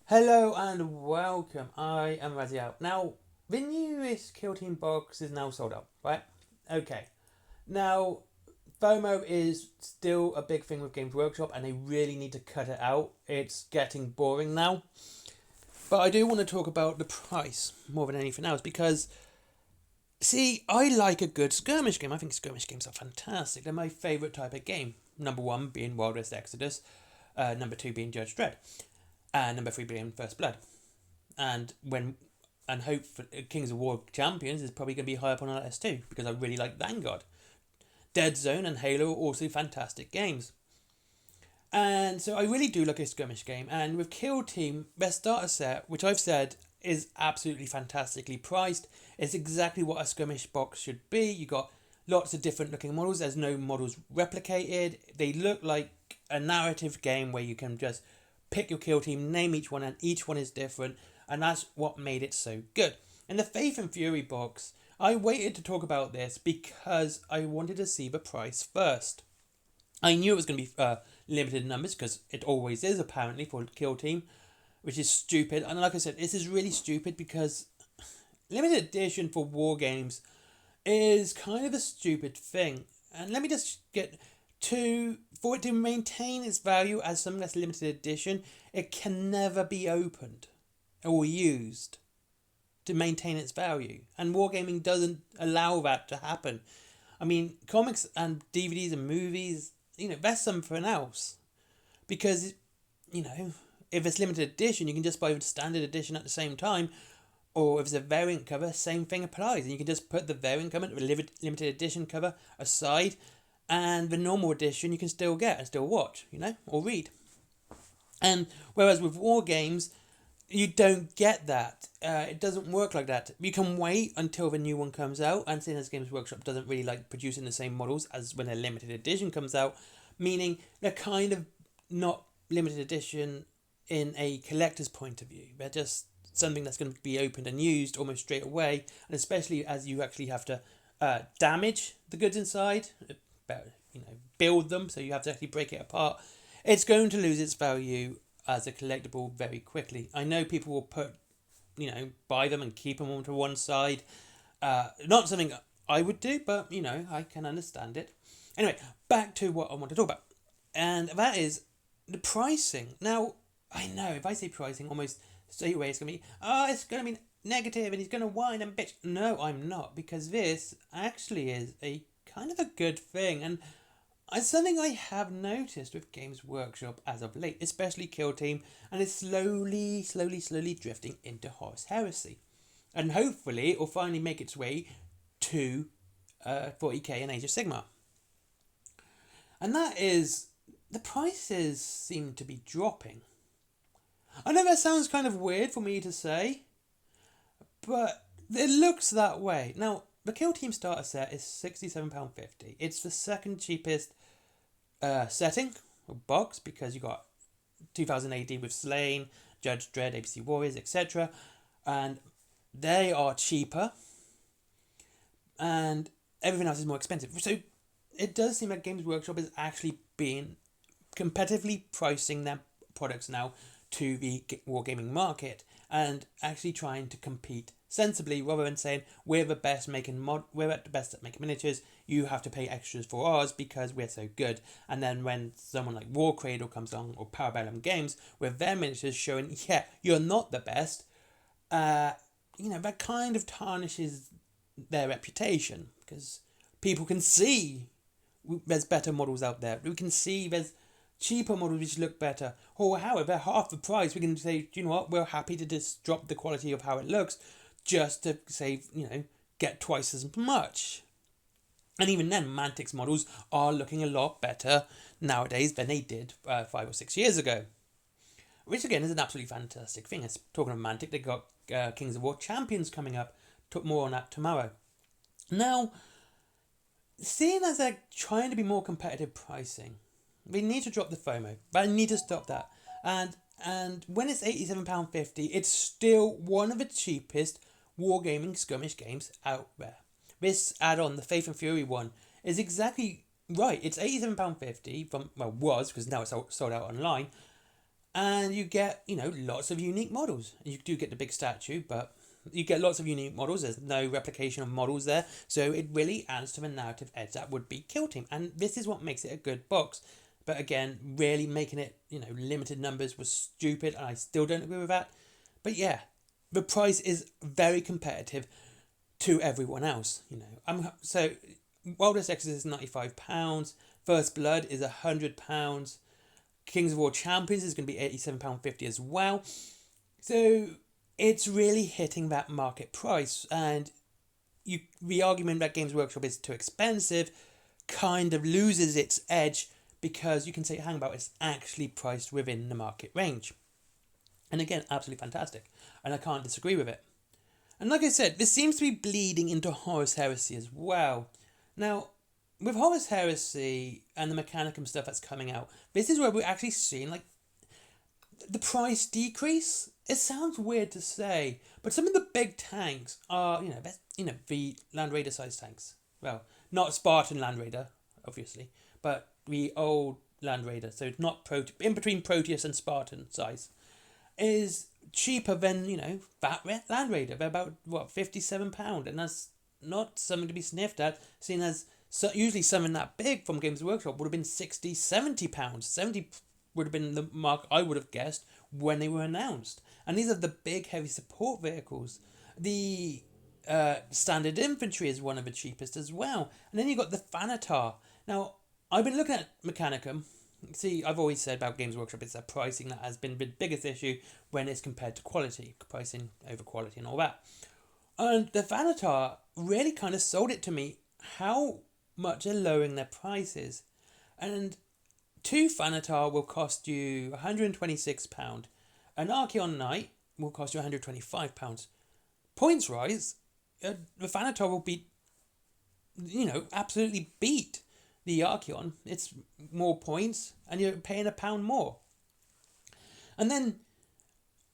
Hello and welcome. I am Raziel. Now, the newest Kill Team box is now sold out, right? Okay. Now, FOMO is still a big thing with Games Workshop and they really need to cut it out. It's getting boring now. But I do want to talk about the price more than anything else because, see, I like a good skirmish game. I think skirmish games are fantastic. They're my favourite type of game. Number one being Wild West Exodus, number two being Judge Dredd, and number three being First Blood. And hope for Kings of War Champions is probably going to be high up on our list too because I really like Vanguard. Dead Zone and Halo are also fantastic games. And so I really do like a skirmish game. And with Kill Team, their starter set, which I've said is absolutely fantastically priced, it's exactly what a skirmish box should be. You got lots of different looking models. There's no models replicated. They look like a narrative game where you can just pick your kill team, name each one, and each one is different, and that's what made it so good. In the Faith and Fury box, I waited to talk about this because I wanted to see the price first. I knew it was going to be limited numbers because it always is apparently for Kill Team, which is stupid. And like I said, this is really stupid because limited edition for war games is kind of a stupid thing. And let me just get for it to maintain its value as something that's limited edition, it can never be opened or used to maintain its value. And wargaming doesn't allow that to happen. I mean, comics and DVDs and movies, that's something else. Because, if it's limited edition, you can just buy the standard edition at the same time. Or if it's a variant cover, same thing applies. And you can just put the variant cover, the limited edition cover aside, and the normal edition you can still get and still watch, or read. And whereas with war games, you don't get that. It doesn't work like that. You can wait until the new one comes out, and seeing as Games Workshop doesn't really like producing the same models as when a limited edition comes out, meaning they're kind of not limited edition in a collector's point of view. They're just something that's going to be opened and used almost straight away, and especially as you actually have to damage the goods inside, build them, so you have to actually break it apart. It's going to lose its value as a collectible very quickly. I know people will buy them and keep them onto one side. Not something I would do, but I can understand it. Anyway, back to what I want to talk about, and that is the pricing. Now, I know if I say pricing, almost straight away it's going to be negative and he's going to whine and bitch. No, I'm not, because this actually is a kind of a good thing, and it's something I have noticed with Games Workshop as of late, especially Kill Team, and it's slowly drifting into horus heresy, and hopefully it will finally make its way to 40k and Age of Sigmar. And that is, the prices seem to be dropping. I know that sounds kind of weird for me to say, but it looks that way. Now, the Kill Team starter set is £67.50. It's the second cheapest setting or box because you got 2000 AD with Slain, Judge Dredd, ABC Warriors, etc. And they are cheaper, and everything else is more expensive. So it does seem like Games Workshop is actually being competitively pricing their products now to the wargaming market and actually trying to compete sensibly rather than saying we're the best we're at the best at making miniatures, you have to pay extras for ours because we're so good. And then when someone like War Cradle comes along, or Parabellum Games, with their miniatures showing you're not the best, that kind of tarnishes their reputation because people can see there's better models out there. We can see there's cheaper models which look better, or however half the price we can say, you know what, we're happy to just drop the quality of how it looks just to save, get twice as much. And even then, Mantic's models are looking a lot better nowadays than they did 5 or 6 years ago, which again is an absolutely fantastic thing. Talking of Mantic, they got Kings of War Champions coming up. Talk more on that tomorrow. Now, seeing as they're trying to be more competitive pricing, we need to drop the FOMO, but I need to stop that. And when it's £87.50, it's still one of the cheapest wargaming skirmish games out there. This add-on, the Faith and Fury one, is exactly right. It's £87.50 was, because now it's sold out online, And you get, lots of unique models. You do get the big statue, but you get lots of unique models. There's no replication of models there. So it really adds to the narrative edge that would be Kill Team. And this is what makes it a good box. But again, really making it, limited numbers was stupid. And I still don't agree with that. But yeah, the price is very competitive to everyone else. So Wildest Exodus is £95. First Blood is £100. Kings of War Champions is going to be £87.50 as well. So it's really hitting that market price. And the argument that Games Workshop is too expensive kind of loses its edge, because you can say, hang about, it's actually priced within the market range. And again, absolutely fantastic. And I can't disagree with it. And like I said, this seems to be bleeding into Horus Heresy as well. Now, with Horus Heresy and the Mechanicum stuff that's coming out, this is where we're actually seeing the price decrease. It sounds weird to say, but some of the big tanks are, the Land Raider size tanks. Well, not Spartan Land Raider, obviously, but the old Land Raider. So it's not in between Proteus and Spartan size, is cheaper than, that Land Raider. They're about, £57, and that's not something to be sniffed at, seeing as usually something that big from Games Workshop would have been £60, £70. 70 would have been the mark I would have guessed when they were announced. And these are the big heavy support vehicles. The standard infantry is one of the cheapest as well. And then you've got the Thanatar. Now, I've been looking at Mechanicum. See, I've always said about Games Workshop, it's that pricing that has been the biggest issue when it's compared to quality. Pricing over quality and all that. And the Thanatar really kind of sold it to me how much they're lowering their prices. And 2 Thanatar will cost you £126. An Archeon Knight will cost you £125. Points rise, the Thanatar will be, absolutely beat the Archeon. It's more points, and you're paying £1 more. And then,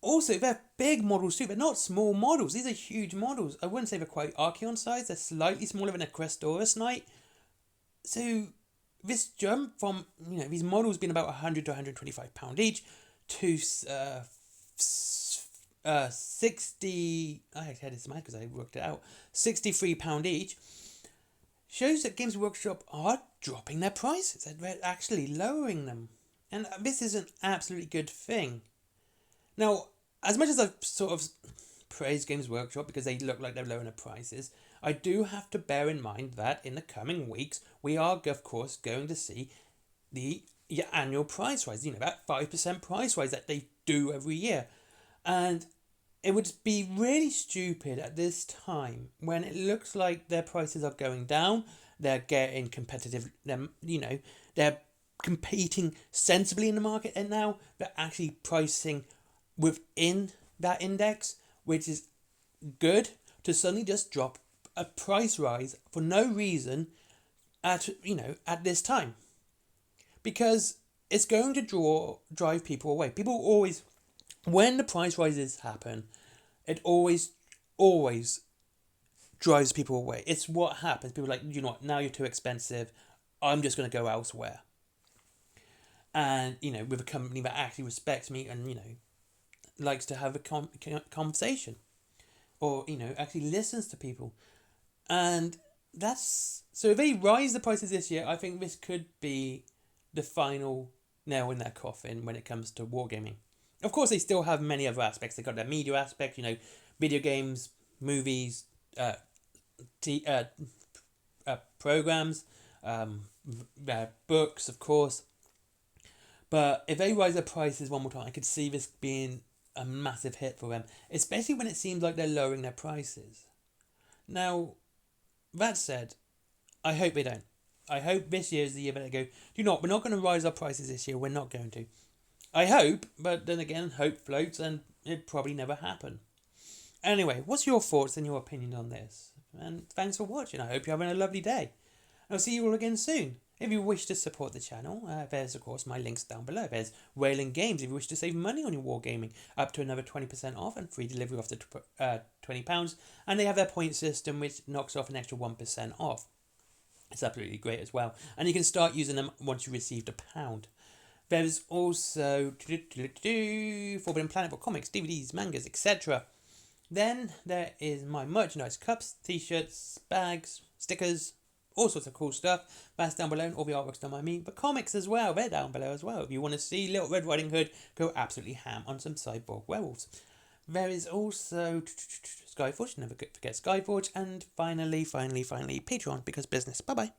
also, they're big models too. They're not small models. These are huge models. I wouldn't say they're quite Archeon size. They're slightly smaller than a Crestorus Knight. So this jump from, these models being about £100 to £125 each to 60, I had this mad because I worked it out, £63 each, shows that Games Workshop are dropping their prices. They're actually lowering them. And this is an absolutely good thing. Now, as much as I've sort of praised Games Workshop because they look like they're lowering their prices, I do have to bear in mind that in the coming weeks, we are, of course, going to see the annual price rise, that 5% price rise that they do every year. And it would be really stupid at this time when it looks like their prices are going down, they're getting competitive, they're competing sensibly in the market, and now they're actually pricing within that index, which is good, to suddenly just drop a price rise for no reason at this time, because it's going to drive people away. People always, when the price rises happen, it always drives people away. It's what happens. People are like, what, now you're too expensive, I'm just going to go elsewhere. And with a company that actually respects me and likes to have a conversation, or actually listens to people. And that's, so if they rise the prices this year, I think this could be the final nail in their coffin when it comes to wargaming. Of course, they still have many other aspects. They've got their media aspect, video games, movies, programs, books, of course. But if they rise their prices one more time, I could see this being a massive hit for them, especially when it seems like they're lowering their prices. Now, that said, I hope they don't. I hope this year is the year that they go, we're not going to rise our prices this year, we're not going to. I hope, but then again, hope floats and it probably never happen. Anyway, what's your thoughts and your opinion on this? And thanks for watching. I hope you're having a lovely day. I'll see you all again soon. If you wish to support the channel, there's of course my links down below. There's Wailing Games if you wish to save money on your wargaming, up to another 20% off and free delivery after £20. And they have their point system which knocks off an extra 1% off. It's absolutely great as well. And you can start using them once you received £1. There's also Forbidden Planet for comics, DVDs, mangas, etc. Then there is my merchandise, cups, t-shirts, bags, stickers, all sorts of cool stuff. That's down below, and all the artwork's done by me. But comics as well, they're down below as well. If you want to see Little Red Riding Hood, go absolutely ham on some Cyborg Werewolves. There is also Skyforge, never forget Skyforge. And finally, Patreon, because business. Bye-bye.